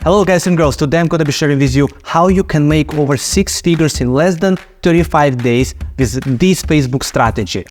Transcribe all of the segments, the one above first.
Hello guys and girls, today I'm going to be sharing with you how you can make over 6 figures in less than 35 days with this Facebook strategy.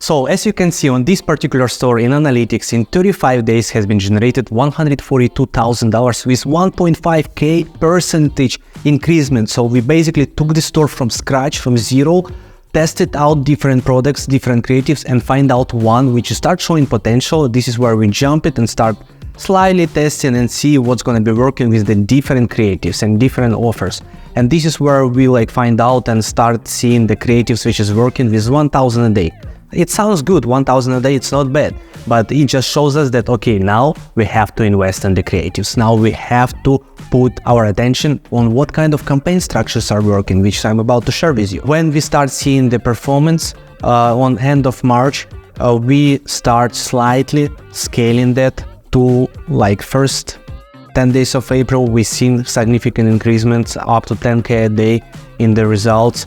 So as you can see on this particular store in analytics, in 35 days has been generated $142,000 with 1.5k percentage increasement. So we basically took the store from scratch, from zero, tested out different products, different creatives, and find out one which start showing potential. This is where we jump it and start slightly testing and see what's going to be working with the different creatives and different offers. And this is where we find out and start seeing the creatives which is working with 1,000 a day. It sounds good, 1,000 a day, it's not bad, but it just shows us that, okay, now we have to invest in the creatives. Now we have to put our attention on what kind of campaign structures are working, which I'm about to share with you. When we start seeing the performance on end of March, we start slightly scaling that to first 10 days of April. We've seen significant increments up to 10k a day in the results,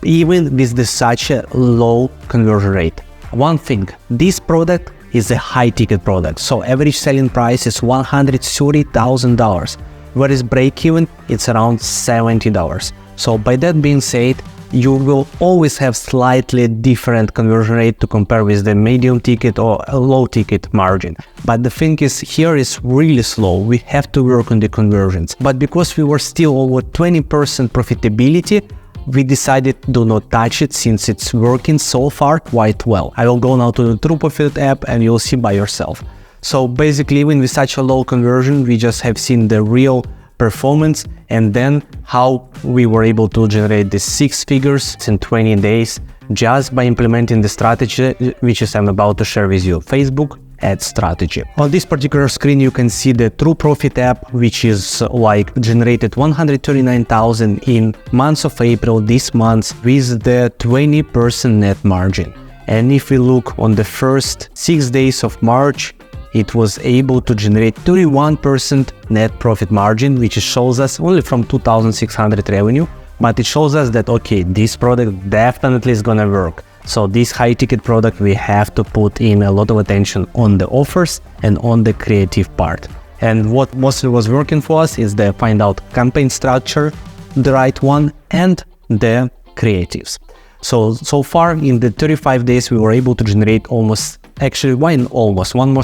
even with such a low conversion rate. One thing, this product is a high ticket product, so average selling price is $130,000, whereas break even it's around $70. So by that being said, you will always have slightly different conversion rate to compare with the medium ticket or a low ticket margin. But the thing is, here is really slow. We have to work on the conversions. But because we were still over 20% profitability, we decided to not touch it since it's working so far quite well. I will go now to the True Profit app and you'll see by yourself. So basically, even with such a low conversion, we just have seen the real performance and then how we were able to generate the 6 figures in 20 days just by implementing the strategy, which is I'm about to share with you, Facebook ad strategy. On this particular screen, you can see the True Profit app, which is generated 139,000 in months of April this month with the 20% net margin. And if we look on the first 6 days of March, it was able to generate 31% net profit margin, which shows us only from 2,600 revenue, but it shows us that, okay, this product definitely is gonna work. So this high ticket product, we have to put in a lot of attention on the offers and on the creative part. And what mostly was working for us is the find out campaign structure, the right one, and the creatives. So far in the 35 days, we were able to generate one more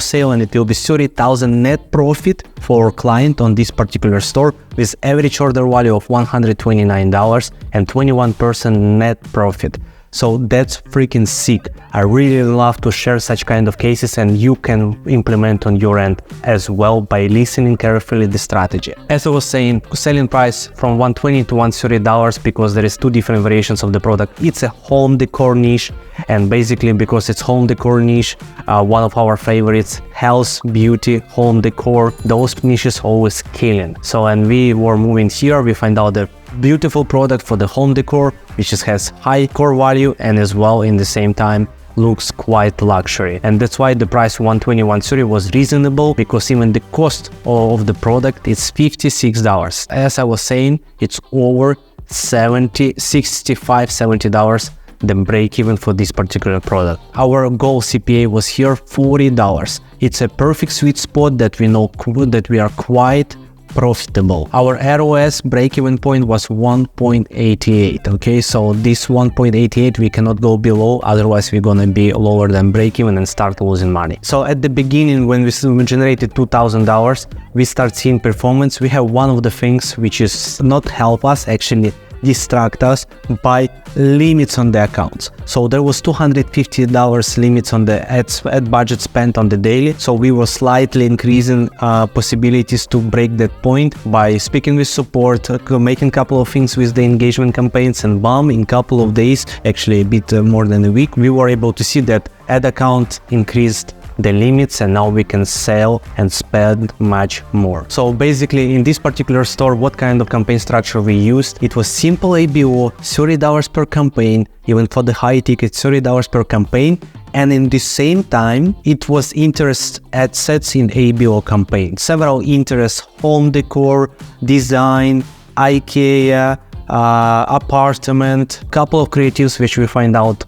sale, and it will be 30,000 net profit for our client on this particular store with average order value of $129 and 21% net profit. So that's freaking sick. I really love to share such kind of cases, and you can implement on your end as well by listening carefully the strategy. As I was saying, selling price from $120 to $130 because there is 2 different variations of the product. It's a home decor niche, and basically because it's home decor niche, one of our favorites, health, beauty, home decor, those niches always killing. So and we were moving here, we find out the beautiful product for the home decor, which has high core value and as well in the same time looks quite luxury. And that's why the price $120, $130 was reasonable, because even the cost of the product is $56. As I was saying, it's over $65, $70 the break even for this particular product. Our goal CPA was here $40. It's a perfect sweet spot that we know that we are quite profitable. Our ROS break-even point was 1.88. Okay, so this 1.88 we cannot go below, otherwise we're gonna be lower than break-even and start losing money. So at the beginning, when we generated $2,000, we start seeing performance. We have one of the things which is not help us, actually distract us by limits on the accounts. So there was $250 limits on the ad budget spent on the daily. So we were slightly increasing possibilities to break that point by speaking with support, making a couple of things with the engagement campaigns, and in a couple of days, actually a bit more than a week, we were able to see that ad account increased the limits, and now we can sell and spend much more. So basically in this particular store, what kind of campaign structure we used? It was simple ABO, $30 per campaign, even for the high ticket, $30 per campaign. And in the same time, it was interest ad sets in ABO campaign. Several interests, home decor, design, IKEA, apartment, couple of creatives which we find out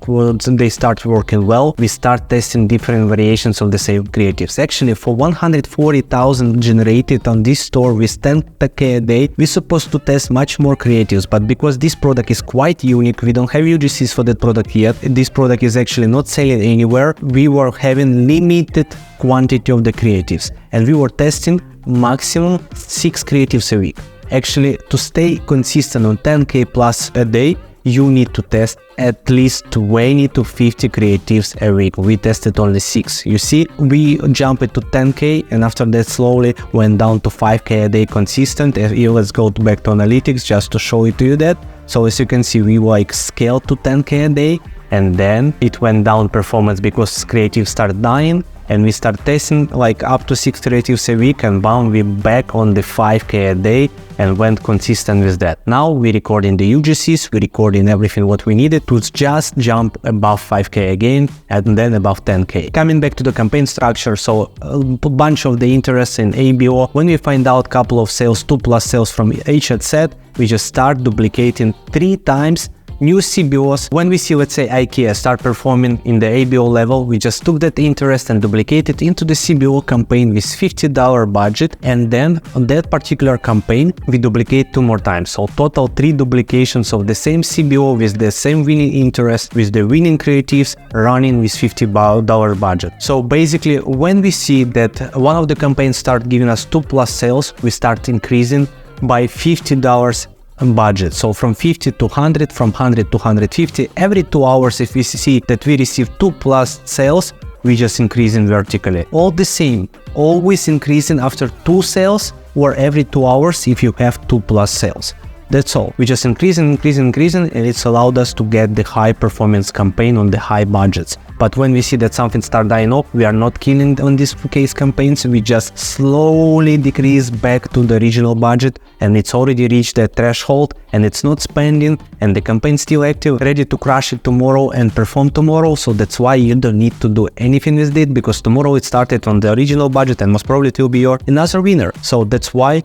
they start working well. We start testing different variations of the same creatives. Actually, for 140,000 generated on this store with 10k a day, we're supposed to test much more creatives, but because this product is quite unique, we don't have UGCs for that product yet. This product is actually not selling anywhere. We were having limited quantity of the creatives, and we were testing maximum 6 creatives a week. Actually, to stay consistent on 10k plus a day, you need to test at least 20 to 50 creatives a week. We tested only 6. You see, we jumped to 10k, and after that slowly went down to 5k a day consistent. Let's go back to analytics just to show it to you that. So as you can see, we scaled to 10k a day, and then it went down performance because creatives started dying, and we start testing up to 6 creatives a week, and bound we back on the 5k a day and went consistent with that. Now we recording the UGCs, we recording everything what we needed to just jump above 5k again, and then above 10k. Coming back to the campaign structure, so a bunch of the interest in ABO. When we find out couple of sales, 2+ sales from each ad set, we just start duplicating 3 times new CBOs. When we see, let's say, IKEA start performing in the ABO level, we just took that interest and duplicated into the CBO campaign with $50 budget, and then on that particular campaign we duplicate 2 more times. So total 3 duplications of the same CBO with the same winning interest, with the winning creatives running with $50 budget. So basically, when we see that one of the campaigns start giving us 2+ sales, we start increasing by $50 budget. So from 50 to 100, from 100 to 150. Every 2 hours, if we see that we receive 2+ sales, we just increasing vertically. All the same, always increasing after 2 sales, or every 2 hours if you have 2+ sales. That's all. We just increasing, and it's allowed us to get the high performance campaign on the high budgets. But when we see that something start dying off, we are not killing on this case campaigns, we just slowly decrease back to the original budget, and it's already reached that threshold, and it's not spending, and the campaign still active, ready to crush it tomorrow and perform tomorrow. So that's why you don't need to do anything with it, because tomorrow it started on the original budget and most probably it will be your another winner. So that's why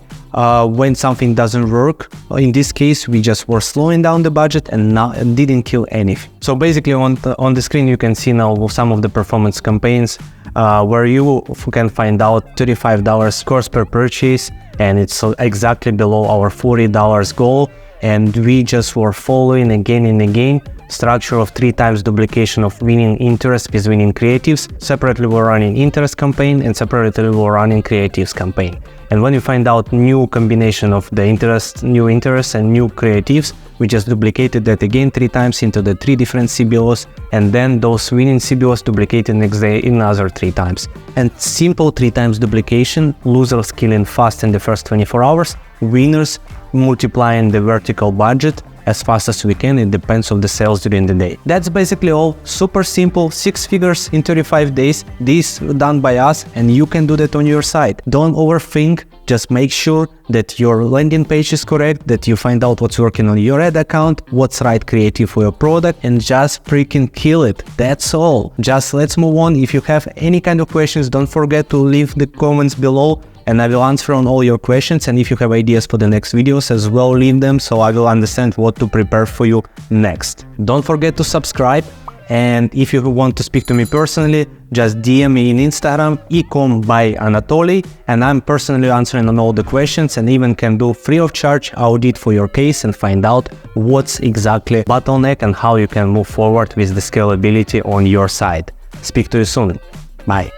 when something doesn't work, in this case we just were slowing down the budget and didn't kill anything. So basically on the screen you can see now some of the performance campaigns where you can find out $35 cost per purchase, and it's exactly below our $40 goal, and we just were following again and again structure of 3 times duplication of winning interest with winning creatives. Separately we're running interest campaign, and separately we're running creatives campaign. And when you find out new combination of the interest, new interest and new creatives, we just duplicated that again 3 times into the 3 different CBOs, and then those winning CBOs duplicated next day in another 3 times. And simple 3 times duplication, losers killing fast in the first 24 hours, winners multiplying the vertical budget as fast as we can. It depends on the sales during the day. That's basically all. Super simple, 6 figures in 35 days. This done by us, and you can do that on your site. Don't overthink. Just make sure that your landing page is correct, that you find out what's working on your ad account, what's right creative for your product, and just freaking kill it. That's all. Just let's move on. If you have any kind of questions, don't forget to leave the comments below, and I will answer on all your questions. And if you have ideas for the next videos as well, leave them so I will understand what to prepare for you next. Don't forget to subscribe. And if you want to speak to me personally, just DM me in Instagram, Ecom by Anatoliy, and I'm personally answering on all the questions, and even can do free of charge audit for your case and find out what's exactly bottleneck and how you can move forward with the scalability on your side. Speak to you soon. Bye.